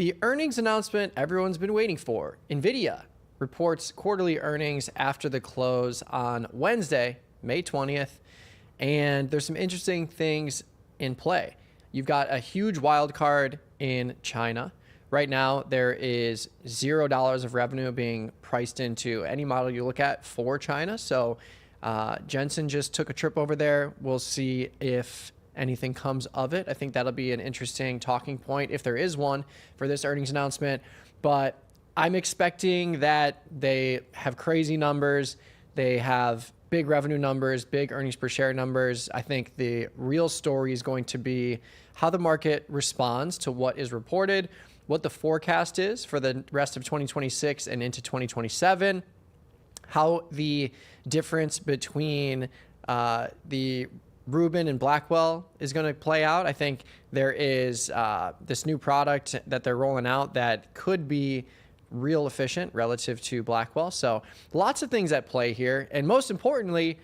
the earnings announcement everyone's been waiting for. Nvidia reports quarterly earnings after the close on Wednesday, May 20th. And there's some interesting things in play. You've got a huge wild card in China. Right now, there is $0 of revenue being priced into any model you look at for China. So Jensen just took a trip over there. We'll see if anything comes of it. I think that'll be an interesting talking point if there is one for this earnings announcement. But I'm expecting that they have crazy numbers. They have big revenue numbers, big earnings per share numbers. I think the real story is going to be how the market responds to what is reported, what the forecast is for the rest of 2026 and into 2027, how the difference between the Rubin and Blackwell is going to play out. I think there is this new product that they're rolling out that could be real efficient relative to Blackwell. So lots of things at play here. And most importantly,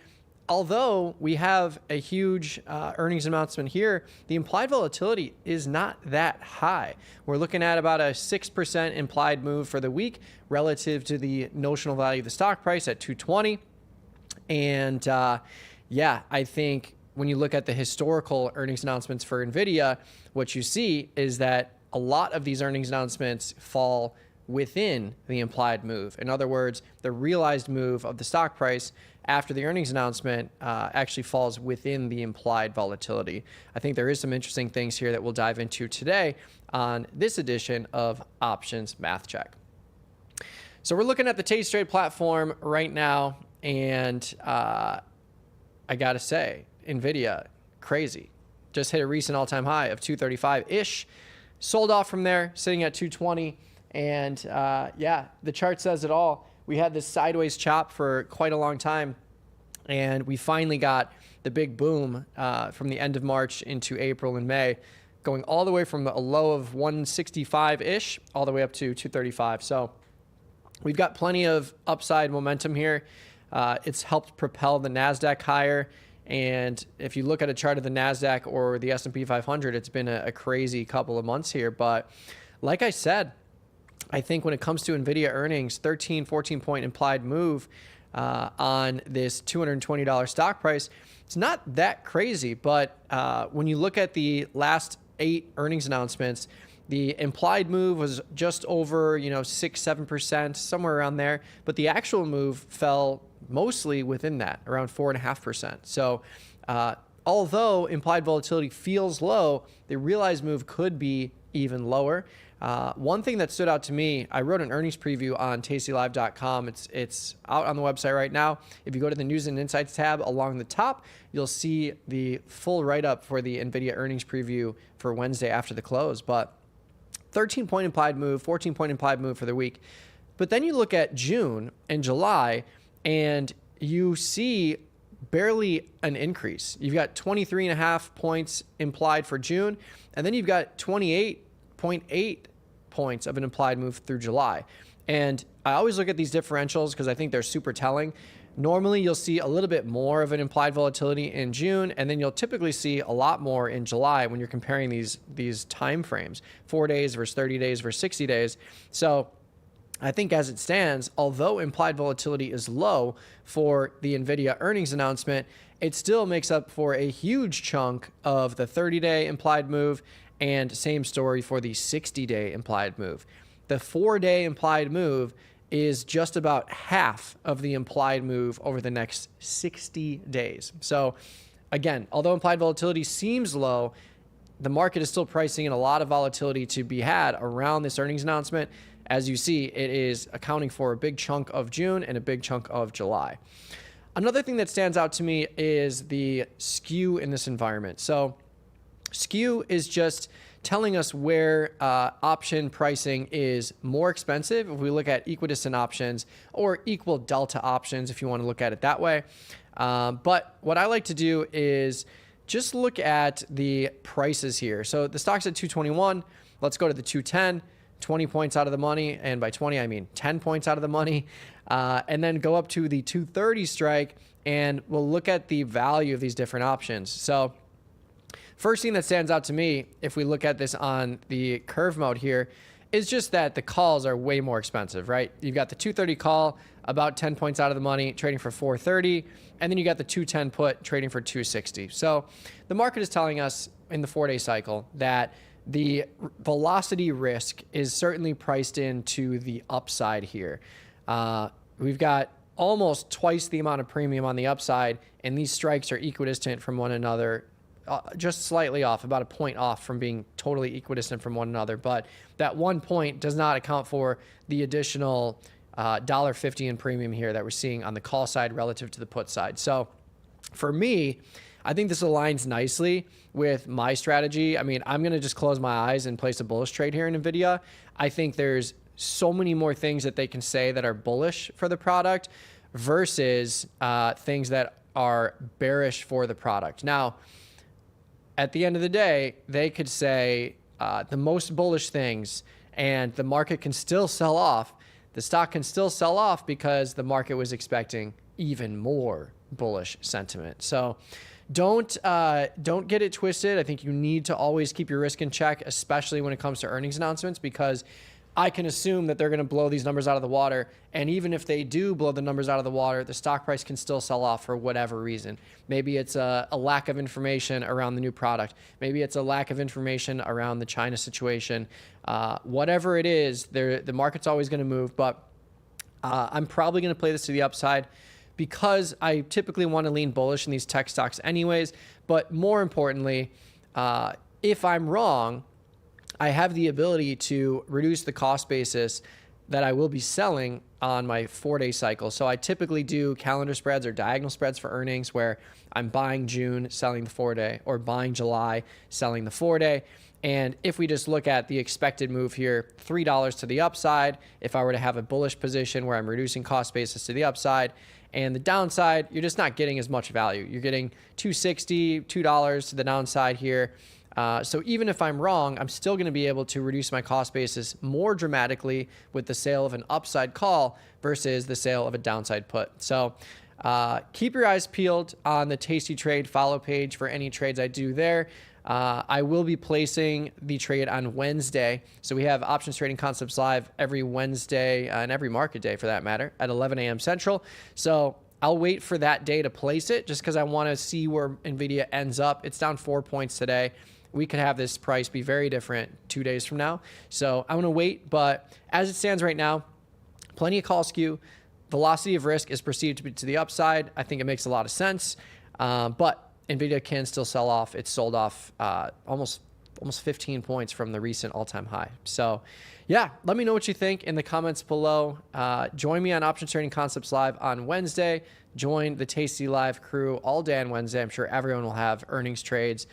although we have a huge earnings announcement here, the implied volatility is not that high. We're looking at about a 6% implied move for the week relative to the notional value of the stock price at 220. And yeah, I think when you look at the historical earnings announcements for Nvidia, what you see is that a lot of these earnings announcements fall within the implied move. In other words, the realized move of the stock price after the earnings announcement actually falls within the implied volatility. I think there is some interesting things here that we'll dive into today on this edition of Options Math Check. So we're looking at the tastytrade platform right now, and I gotta say, Nvidia, crazy. Just hit a recent all-time high of 235-ish. Sold off from there, sitting at 220. And yeah, the chart says it all. We had this sideways chop for quite a long time, and we finally got the big boom from the end of March into April and May, going all the way from a low of 165-ish all the way up to 235. So we've got plenty of upside momentum here. It's helped propel the NASDAQ higher. And if you look at a chart of the NASDAQ or the S&P 500, it's been a crazy couple of months here. But like I said, I think when it comes to Nvidia earnings, 13, 14 point implied move on this $220 stock price, it's not that crazy. But when you look at the last 8 earnings announcements, the implied move was just over, 6, 7%, somewhere around there. But the actual move fell mostly within that, around 4.5%. So although implied volatility feels low, the realized move could be even lower. One thing that stood out to me, I wrote an earnings preview on tastylive.com. It's out on the website right now. If you go to the News and Insights tab along the top, you'll see the full write-up for the Nvidia earnings preview for Wednesday after the close. But 13-point implied move, 14-point implied move for the week. But then you look at June and July, and you see barely an increase. You've got 23.5 points implied for June, and then you've got 28.8 points of an implied move through July. And I always look at these differentials because I think they're super telling. Normally, you'll see a little bit more of an implied volatility in June, and then you'll typically see a lot more in July when you're comparing these time frames, 4 days versus 30 days versus 60 days. So I think as it stands, although implied volatility is low for the Nvidia earnings announcement, it still makes up for a huge chunk of the 30-day implied move, and same story for the 60-day implied move. The 4-day implied move is just about half of the implied move over the next 60 days. So again, although implied volatility seems low, the market is still pricing in a lot of volatility to be had around this earnings announcement. As you see, it is accounting for a big chunk of June and a big chunk of July. Another thing that stands out to me is the skew in this environment. So skew is just telling us where option pricing is more expensive if we look at equidistant options, or equal delta options if you want to look at it that way. But what I like to do is just look at the prices here. So the stock's at 221. Let's go to the 210. 20 points out of the money, and by 20 I mean 10 points out of the money, and then go up to the 230 strike, and we'll look at the value of these different options. So first thing that stands out to me, if we look at this on the curve mode here, It's just that the calls are way more expensive, right? You've got the 230 call, about 10 points out of the money, trading for 430, and then you got the 210 put trading for 260. So the market is telling us in the 4-day cycle that the velocity risk is certainly priced into the upside here. We've got almost twice the amount of premium on the upside, and these strikes are equidistant from one another, just slightly off, about a point off from being totally equidistant from one another. But that 1 point does not account for the additional $1.50 in premium here that we're seeing on the call side relative to the put side. So for me, I think this aligns nicely with my strategy. I mean, I'm going to just close my eyes and place a bullish trade here in Nvidia. I think there's so many more things that they can say that are bullish for the product versus things that are bearish for the product. Now, at the end of the day, they could say the most bullish things and the market can still sell off. The stock can still sell off because the market was expecting even more bullish sentiment. So don't get it twisted. I think you need to always keep your risk in check, especially when it comes to earnings announcements, because I can assume that they're going to blow these numbers out of the water. And even if they do blow the numbers out of the water, the stock price can still sell off for whatever reason. Maybe it's a lack of information around the new product. Maybe it's a lack of information around the China situation. Whatever it is, the market's always going to move. But I'm probably going to play this to the upside because I typically want to lean bullish in these tech stocks anyways. But more importantly, if I'm wrong, I have the ability to reduce the cost basis that I will be selling on my 4-day cycle. So I typically do calendar spreads or diagonal spreads for earnings where I'm buying June, selling the 4-day, or buying July, selling the 4-day. And if we just look at the expected move here, $3 to the upside, if I were to have a bullish position where I'm reducing cost basis to the upside, and the downside, you're just not getting as much value. You're getting $2.60, $2 to the downside here. So even if I'm wrong, I'm still going to be able to reduce my cost basis more dramatically with the sale of an upside call versus the sale of a downside put. So keep your eyes peeled on the Tasty Trade follow page for any trades I do there. I will be placing the trade on Wednesday. So we have Options Trading Concepts live every Wednesday and every market day for that matter at 11 a.m. Central. So I'll wait for that day to place it just because I want to see where Nvidia ends up. It's down 4 points today. We could have this price be very different 2 days from now. So I'm going to wait. But as it stands right now, plenty of call skew. Velocity of risk is perceived to be to the upside. I think it makes a lot of sense. But Nvidia can still sell off. It's sold off almost 15 points from the recent all-time high. So yeah, let me know what you think in the comments below. Join me on Options Trading Concepts Live on Wednesday. Join the Tasty Live crew all day on Wednesday. I'm sure everyone will have earnings trades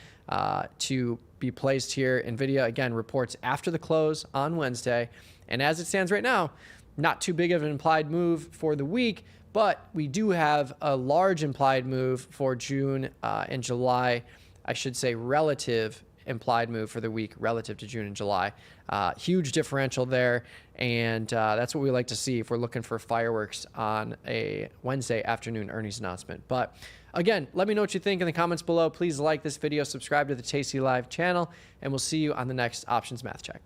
to be placed here. Nvidia, again, reports after the close on Wednesday. And as it stands right now, not too big of an implied move for the week, but we do have a large implied move for June and July. I should say relative implied move for the week relative to June and July. Huge differential there. And that's what we like to see if we're looking for fireworks on a Wednesday afternoon earnings announcement. But again, let me know what you think in the comments below. Please like this video, subscribe to the Tasty Live channel, and we'll see you on the next Options Math Check.